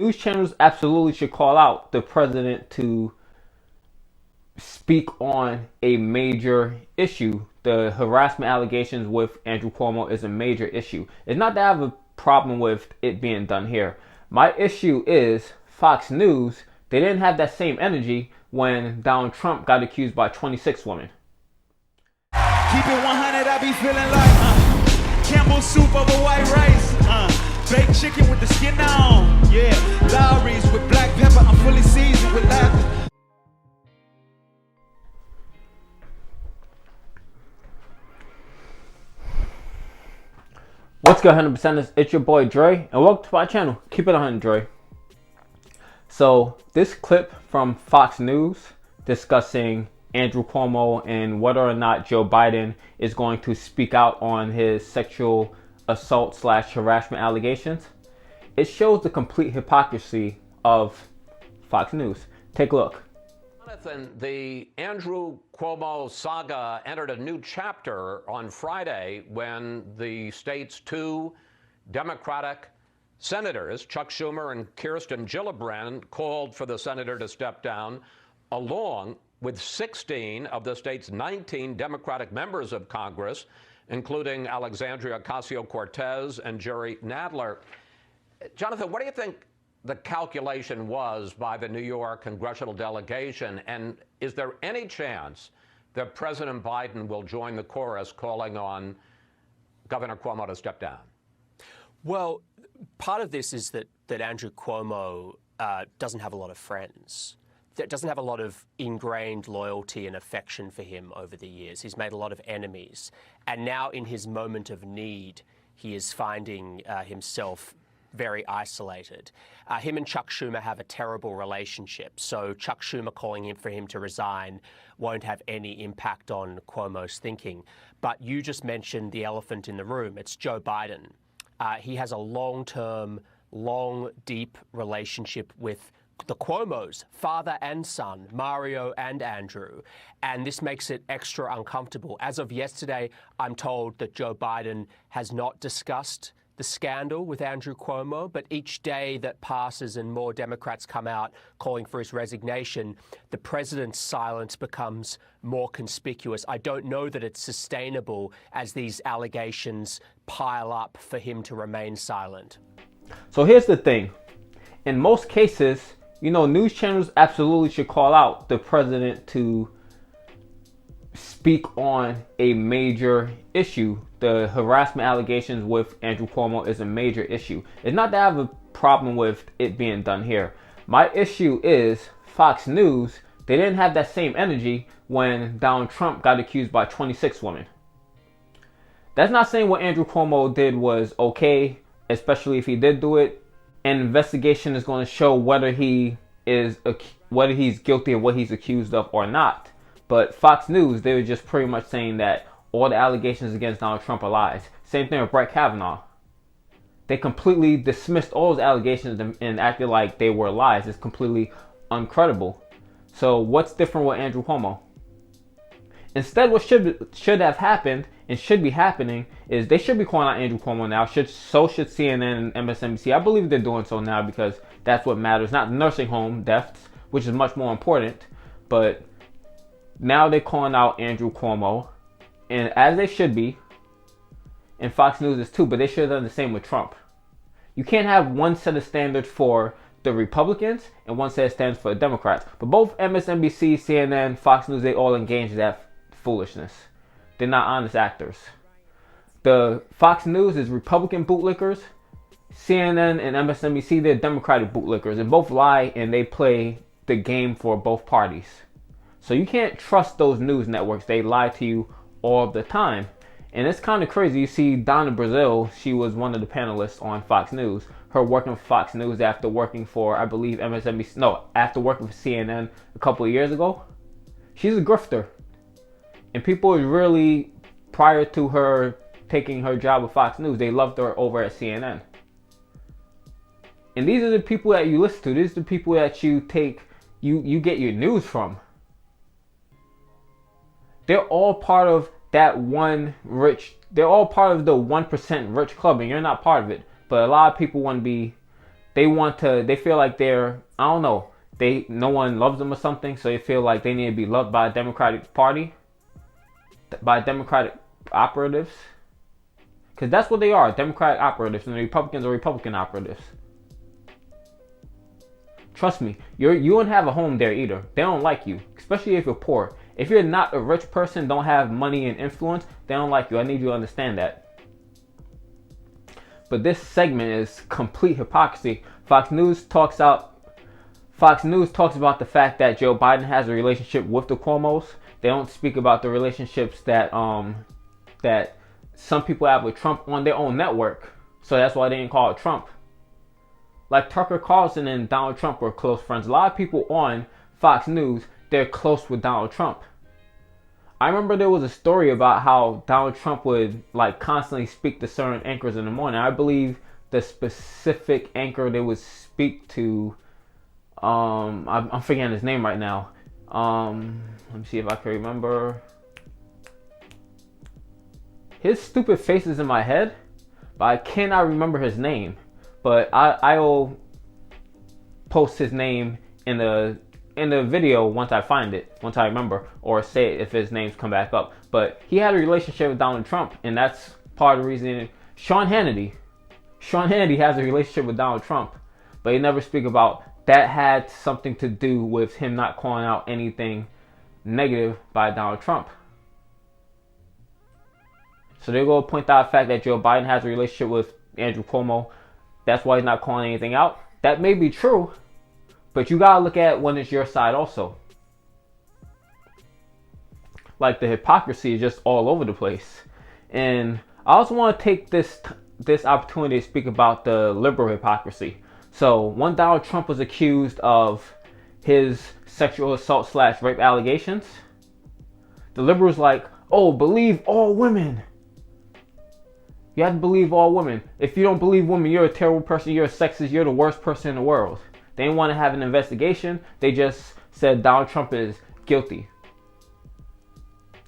News channels absolutely should call out the president to speak on a major issue. The harassment allegations with Andrew Cuomo is a major issue. It's not that I have a problem with it being done here. My issue is Fox News. They didn't have that same energy when Donald Trump got accused by 26 women. Keep it 100, I be feeling like Campbell soup over white rice. Baked chicken with the skin on. Yeah, Lowry's with black pepper. I'm fully seasoned with laughter. What's good, 100%ers? It's your boy Dre, and welcome to my channel. Keep it 100, Dre. So, this clip from Fox News discussing Andrew Cuomo and whether or not Joe Biden is going to speak out on his sexual assault / harassment allegations. It shows the complete hypocrisy of Fox News. Take a look. Jonathan, the Andrew Cuomo saga entered a new chapter on Friday when the state's two Democratic senators, Chuck Schumer and Kirsten Gillibrand, called for the senator to step down, along with 16 of the state's 19 Democratic members of Congress, including Alexandria Ocasio-Cortez and Jerry Nadler. Jonathan, what do you think the calculation was by the New York congressional delegation, and is there any chance that President Biden will join the chorus calling on Governor Cuomo to step down? Well, part of this is that Andrew Cuomo doesn't have a lot of friends. That doesn't have a lot of ingrained loyalty and affection for him over the years. He's made a lot of enemies. And now in his moment of need, he is finding himself very isolated. Him and Chuck Schumer have a terrible relationship. So Chuck Schumer calling for him to resign won't have any impact on Cuomo's thinking. But you just mentioned the elephant in the room. It's Joe Biden. He has a long-term, deep relationship with the Cuomos, father and son, Mario and Andrew, and this makes it extra uncomfortable. As of yesterday, I'm told that Joe Biden has not discussed the scandal with Andrew Cuomo, but each day that passes and more Democrats come out calling for his resignation, the president's silence becomes more conspicuous. I don't know that it's sustainable as these allegations pile up for him to remain silent. So here's the thing. In most cases, news channels absolutely should call out the president to speak on a major issue. The harassment allegations with Andrew Cuomo is a major issue. It's not that I have a problem with it being done here. My issue is Fox News. They didn't have that same energy when Donald Trump got accused by 26 women. That's not saying what Andrew Cuomo did was okay, especially if he did do it. An investigation is going to show whether he's guilty of what he's accused of or not. But Fox News, they were just pretty much saying that all the allegations against Donald Trump are lies. Same thing with Brett Kavanaugh. They completely dismissed all those allegations and acted like they were lies. It's completely uncredible. So what's different with Andrew Cuomo? Instead, what should have happened and should be happening is they should be calling out Andrew Cuomo now. So should CNN and MSNBC. I believe they're doing so now because that's what matters. Not nursing home deaths, which is much more important. But now they're calling out Andrew Cuomo. And as they should be. And Fox News is too. But they should have done the same with Trump. You can't have one set of standards for the Republicans and one set of standards for the Democrats. But both MSNBC, CNN, Fox News, they all engage in that foolishness. They're not honest actors. The Fox News is Republican bootlickers. CNN and MSNBC, they're Democratic bootlickers. And both lie and they play the game for both parties. So you can't trust those news networks. They lie to you all the time. And it's kind of crazy. You see Donna Brazile, she was one of the panelists on Fox News. Her working for Fox News after working for, I believe, MSNBC. No, after working for CNN a couple of years ago. She's a grifter. And people really, prior to her taking her job with Fox News, they loved her over at CNN. And these are the people that you listen to. These are the people that you get your news from. They're all part of they're all part of the 1% rich club, and you're not part of it. But a lot of people want to be they feel like they're, I don't know, no one loves them or something, so they feel like they need to be loved by a Democratic Party, by Democratic operatives, because that's what they are, Democratic operatives, and the Republicans are Republican operatives. Trust me, you won't have a home there either. They don't like you, especially if you're poor. If you're not a rich person, don't have money and influence, they don't like you. I need you to understand that. But this segment is complete hypocrisy. Fox News talks about the fact that Joe Biden has a relationship with the Cuomos. They don't speak about the relationships that that some people have with Trump on their own network. So that's why they didn't call it Trump. Like Tucker Carlson and Donald Trump were close friends. A lot of people on Fox News, they're close with Donald Trump. I remember there was a story about how Donald Trump would like constantly speak to certain anchors in the morning. I believe the specific anchor they would speak to, I'm forgetting his name right now. Let me see if I can remember. His stupid face is in my head, but I cannot remember his name. But I'll post his name in the video once I find it, once I remember, or say it if his names come back up. But he had a relationship with Donald Trump, and that's part of the reason. Sean Hannity has a relationship with Donald Trump, but he never speak about that had something to do with him not calling out anything negative by Donald Trump. So they're going to point out the fact that Joe Biden has a relationship with Andrew Cuomo. That's why he's not calling anything out. That may be true, but you gotta look at when it's your side also. Like the hypocrisy is just all over the place. And I also want to take this opportunity to speak about the liberal hypocrisy. So when Donald Trump was accused of his sexual assault / rape allegations, the liberals like, oh, believe all women. You have to believe all women. If you don't believe women, you're a terrible person, you're a sexist, you're the worst person in the world. They didn't want to have an investigation. They just said Donald Trump is guilty.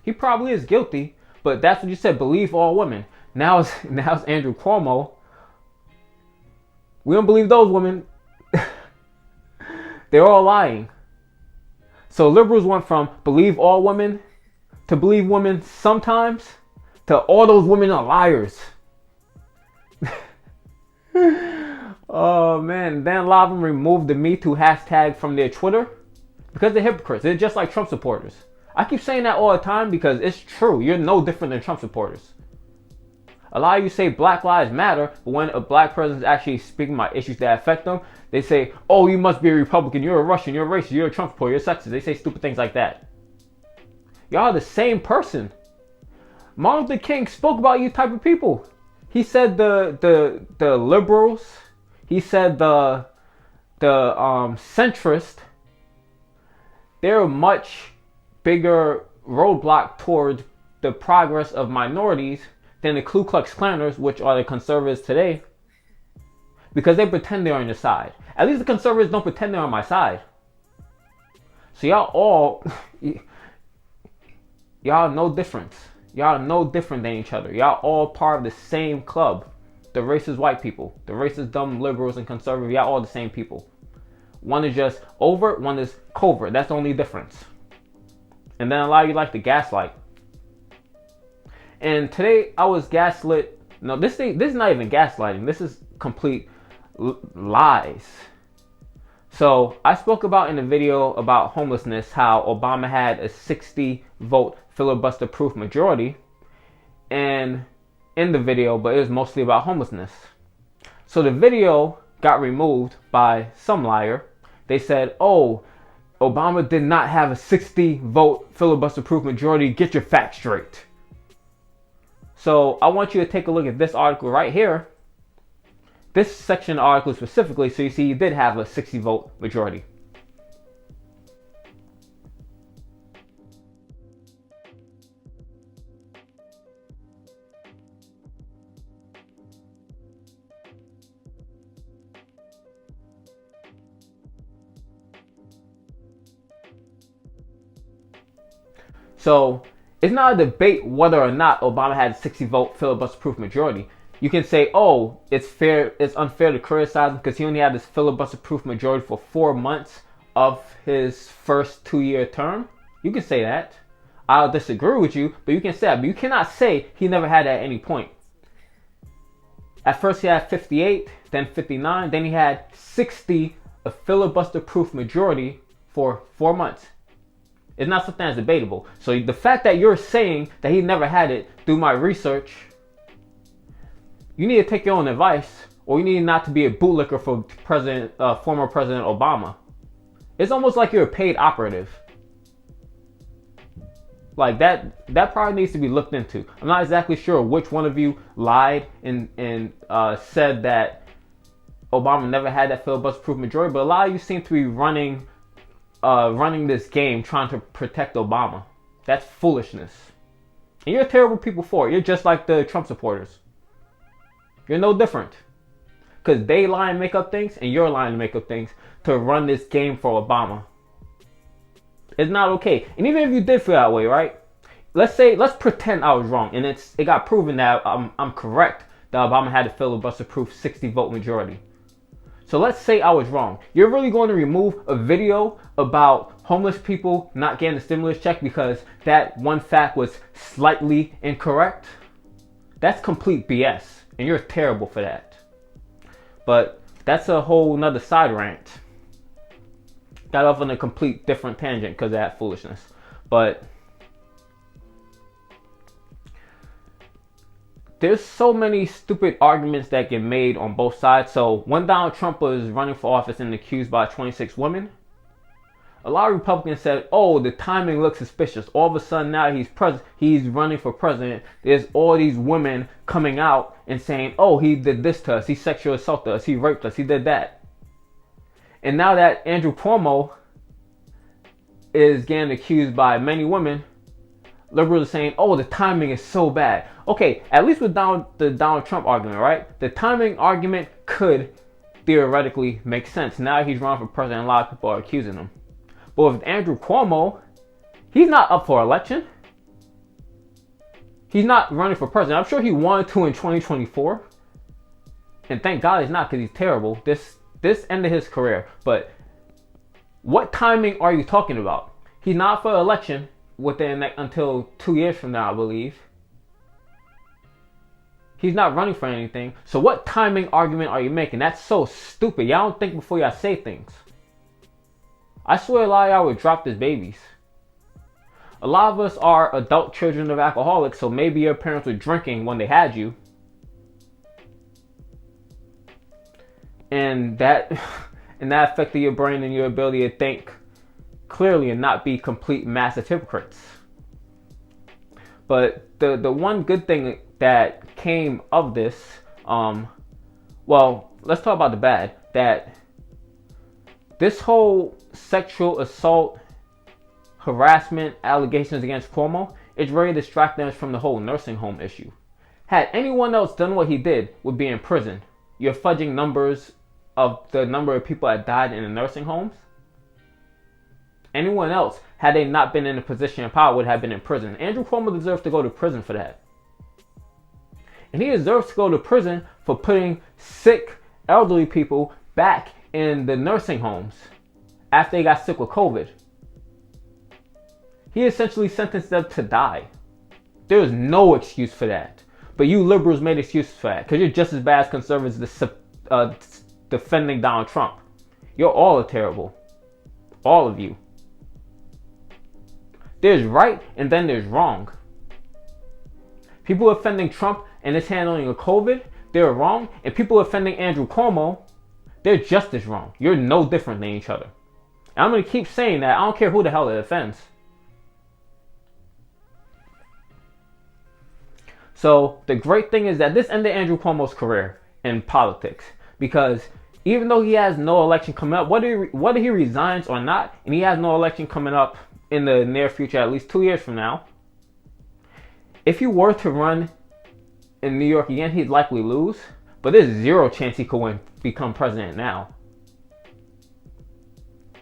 He probably is guilty, but that's what you said, believe all women. Now it's Andrew Cuomo. We don't believe those women. They're all lying. So liberals went from believe all women to believe women sometimes to all those women are liars. Oh man, then a lot of them removed the Me Too hashtag from their Twitter because they're hypocrites. They're just like Trump supporters. I keep saying that all the time because it's true. You're no different than Trump supporters. A lot of you say Black Lives Matter, but when a black person is actually speaking about issues that affect them, they say, oh, you must be a Republican, you're a Russian, you're a racist, you're a Trump supporter, you're sexist. They say stupid things like that. Y'all are the same person. Martin Luther King spoke about you type of people. He said the liberals, he said the centrist, they're a much bigger roadblock towards the progress of minorities than the Ku Klux Klanners, which are the conservatives today, because they pretend they're on your side. At least the conservatives don't pretend they're on my side. So y'all no difference. Y'all are no different than each other. Y'all all part of the same club. The racist white people, the racist dumb liberals and conservatives, y'all all the same people. One is just overt, one is covert. That's the only difference. And then a lot of you like to gaslight. And today I was gaslit. No, this is not even gaslighting. This is complete lies. So I spoke about in the video about homelessness how Obama had a 60-vote filibuster-proof majority, and in the video, but it was mostly about homelessness. So the video got removed by some liar. They said, oh, Obama did not have a 60-vote filibuster-proof majority. Get your facts straight. So I want you to take a look at this article right here. This section of the article specifically, so you see he did have a 60-vote majority. So it's not a debate whether or not Obama had a 60-vote filibuster-proof majority. You can say, oh, it's unfair to criticize him because he only had this filibuster-proof majority for 4 months of his first 2-year term. You can say that. I'll disagree with you, but you can say that. But you cannot say he never had that at any point. At first he had 58, then 59, then he had 60, a filibuster-proof majority for 4 months. It's not something that's debatable. So the fact that you're saying that he never had it through my research, you need to take your own advice, or you need not to be a bootlicker for former President Obama. It's almost like you're a paid operative. Like that probably needs to be looked into. I'm not exactly sure which one of you lied and said that Obama never had that filibuster-proof majority, but a lot of you seem to be running this game trying to protect Obama. That's foolishness. And you're terrible people for it. You're just like the Trump supporters. You're no different. Because they lie and make up things, and you're lying to make up things to run this game for Obama. It's not okay. And even if you did feel that way, right? Let's pretend I was wrong, and it got proven that I'm correct, that Obama had a filibuster-proof 60-vote majority. So let's say I was wrong. You're really going to remove a video about homeless people not getting a stimulus check because that one fact was slightly incorrect? That's complete BS, and you're terrible for that. But that's a whole nother side rant. Got off on a complete different tangent because of that foolishness. But there's so many stupid arguments that get made on both sides. So when Donald Trump was running for office and accused by 26 women, a lot of Republicans said, oh, the timing looks suspicious. All of a sudden now he's running for president. There's all these women coming out and saying, oh, he did this to us. He sexually assaulted us. He raped us. He did that. And now that Andrew Cuomo is getting accused by many women, liberals are saying, oh, the timing is so bad. Okay, at least with the Donald Trump argument, right? The timing argument could theoretically make sense. Now he's running for president, a lot of people are accusing him. But with Andrew Cuomo, he's not up for election. He's not running for president. I'm sure he wanted to in 2024. And thank God he's not, because he's terrible. This ended his career. But what timing are you talking about? He's not for election until 2 years from now, I believe. He's not running for anything. So what timing argument are you making? That's so stupid. Y'all don't think before y'all say things. I swear a lot of y'all were dropped as babies. A lot of us are adult children of alcoholics, so maybe your parents were drinking when they had you. And that affected your brain and your ability to think clearly and not be complete massive hypocrites. But the one good thing that came of this, well, let's talk about the bad. That this whole sexual assault, harassment allegations against Cuomo is really distracting us from the whole nursing home issue. Had anyone else done what he did, would be in prison. You're fudging numbers of the number of people that died in the nursing homes. Anyone else, had they not been in a position of power, would have been in prison. Andrew Cuomo deserves to go to prison for that. And he deserves to go to prison for putting sick, elderly people back in the nursing homes after they got sick with COVID. He essentially sentenced them to die. There is no excuse for that. But you liberals made excuses for that because you're just as bad as conservatives defending Donald Trump. You're all terrible. All of you. There's right and then there's wrong. People offending Trump and his handling of COVID, they're wrong. And people offending Andrew Cuomo, they're just as wrong. You're no different than each other. And I'm going to keep saying that. I don't care who the hell it offends. So the great thing is that this ended Andrew Cuomo's career in politics. Because even though he has no election coming up, whether he resigns or not, and he has no election coming up in the near future, at least 2 years from now, if he were to run in New York again, he'd likely lose. But there's zero chance he could become president now.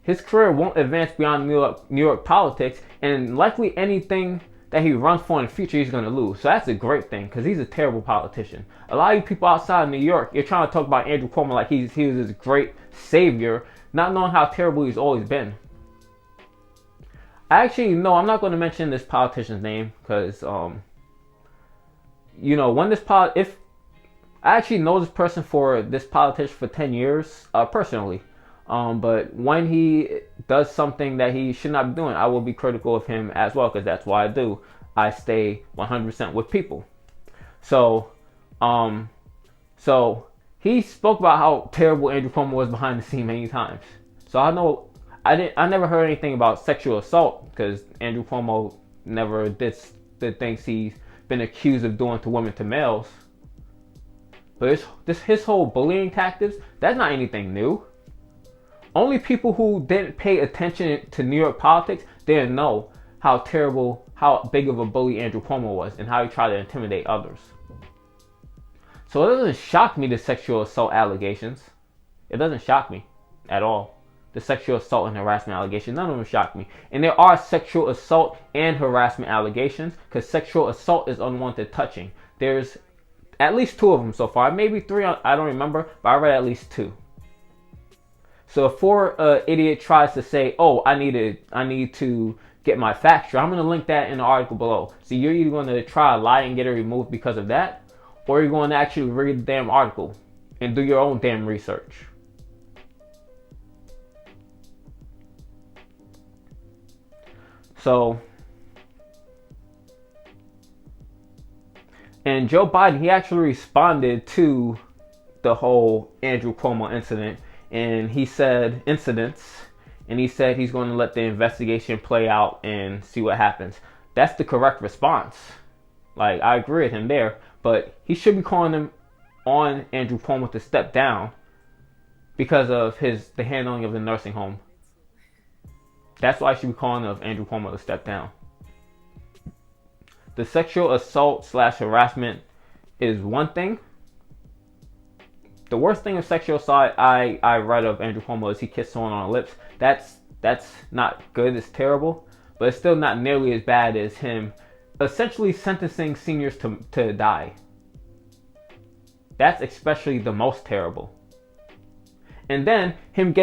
His career won't advance beyond New York politics, and likely anything that he runs for in the future, he's going to lose. So that's a great thing, because he's a terrible politician. A lot of you people outside of New York, you're trying to talk about Andrew Cuomo like he was this great savior, not knowing how terrible he's always been. Actually, no, I'm not going to mention this politician's name, because, you know, when if I actually know this person for this politician for 10 years, personally. But when he does something that he should not be doing, I will be critical of him as well, because that's what I do. I stay 100% with people. So he spoke about how terrible Andrew Cuomo was behind the scene many times. So I never heard anything about sexual assault, because Andrew Cuomo never did the things he's been accused of doing to women, to males. But his whole bullying tactics, that's not anything new. Only people who didn't pay attention to New York politics didn't know how big of a bully Andrew Cuomo was, and how he tried to intimidate others. So it doesn't shock me, the sexual assault allegations. It doesn't shock me at all. The sexual assault and harassment allegations, none of them shock me. And there are sexual assault and harassment allegations, because sexual assault is unwanted touching. There's at least 2 of them so far. Maybe 3, I don't remember, but I read at least 2. So if idiot tries to say, oh, I need to get my facts straight, I'm going to link that in the article below. So you're either going to try to lie and get it removed because of that, or you're going to actually read the damn article and do your own damn research. So, and Joe Biden, he actually responded to the whole Andrew Cuomo incident, and he said he's going to let the investigation play out and see what happens. That's the correct response. Like, I agree with him there, but he should be calling him on Andrew Cuomo to step down because of the handling of the nursing home. That's why I should be calling of Andrew Cuomo to step down. The sexual assault / harassment is one thing. The worst thing of sexual assault I read of Andrew Cuomo is he kissed someone on the lips. That's not good. It's terrible. But it's still not nearly as bad as him essentially sentencing seniors to die. That's especially the most terrible. And then him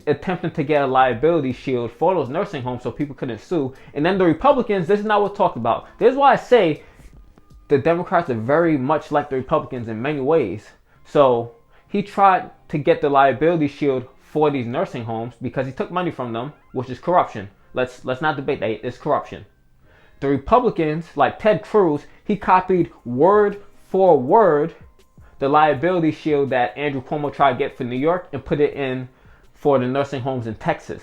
attempting to get a liability shield for those nursing homes so people couldn't sue. And then the Republicans, this is not what's talked about. This is why I say the Democrats are very much like the Republicans in many ways. So he tried to get the liability shield for these nursing homes because he took money from them, which is corruption. Let's not debate that. It's corruption. The Republicans, like Ted Cruz, he copied word for word the liability shield that Andrew Cuomo tried to get for New York and put it in for the nursing homes in Texas.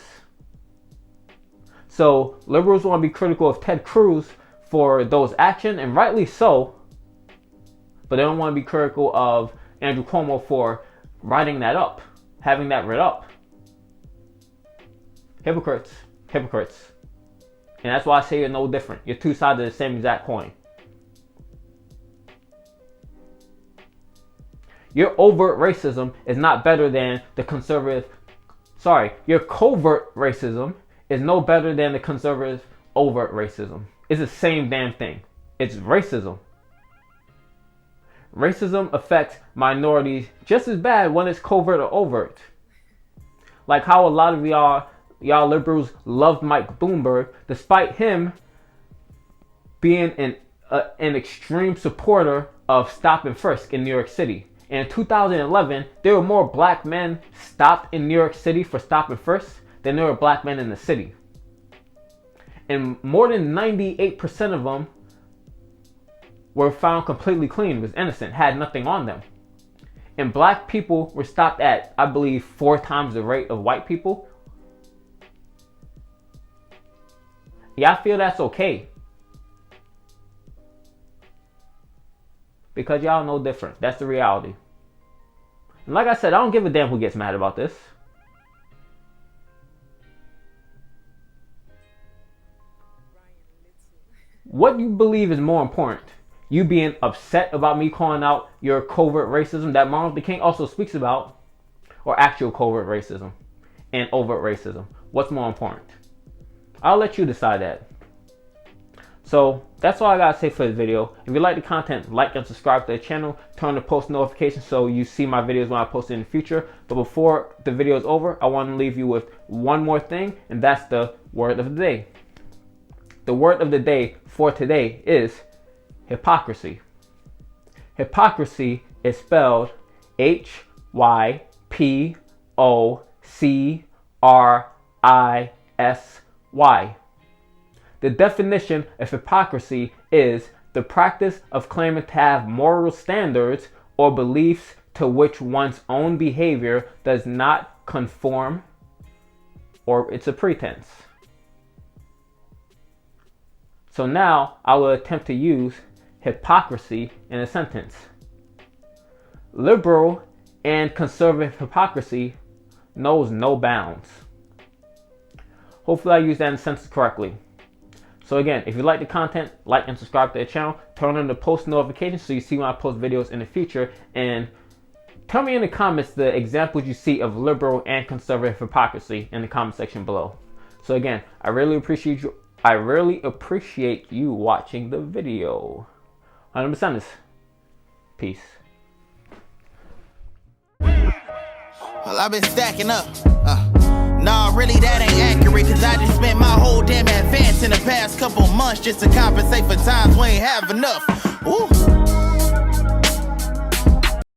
So liberals want to be critical of Ted Cruz for those actions, and rightly so, but they don't want to be critical of Andrew Cuomo for writing that up, having that read up. Hypocrites. And that's why I say you're no different. You're 2 sides of the same exact coin. Your overt racism is not better than the conservative. Your covert racism is no better than the conservative overt racism. It's the same damn thing. It's racism. Racism affects minorities just as bad when it's covert or overt. Like how a lot of y'all liberals loved Mike Bloomberg, despite him being an extreme supporter of stop and frisk in New York City. In 2011, there were more black men stopped in New York City for stop and frisk than there were black men in the city. And more than 98% of them were found completely clean, was innocent, had nothing on them. And black people were stopped at, I believe, 4 times the rate of white people. Yeah, I feel that's okay. Because y'all know different. That's the reality. And like I said, I don't give a damn who gets mad about this. What you believe is more important? You being upset about me calling out your covert racism that Martin Luther King also speaks about, or actual covert racism and overt racism? What's more important? I'll let you decide that. So that's all I gotta say for this video. If you like the content, like and subscribe to the channel. Turn on the post notifications so you see my videos when I post it in the future. But before the video is over, I want to leave you with one more thing, and that's the word of the day. The word of the day for today is hypocrisy. Hypocrisy is spelled Hypocrisy. The definition of hypocrisy is the practice of claiming to have moral standards or beliefs to which one's own behavior does not conform, or it's a pretense. So now I will attempt to use hypocrisy in a sentence. Liberal and conservative hypocrisy knows no bounds. Hopefully I used that in a sentence correctly. So again, if you like the content, like and subscribe to the channel. Turn on the post notifications so you see when I post videos in the future. And tell me in the comments the examples you see of liberal and conservative hypocrisy in the comment section below. So again, I really appreciate you watching the video. 100%. Peace. Well, I've been stacking up. Nah, really that ain't accurate, cause I just spent my whole damn advance in the past couple months just to compensate for times we ain't have enough. Ooh.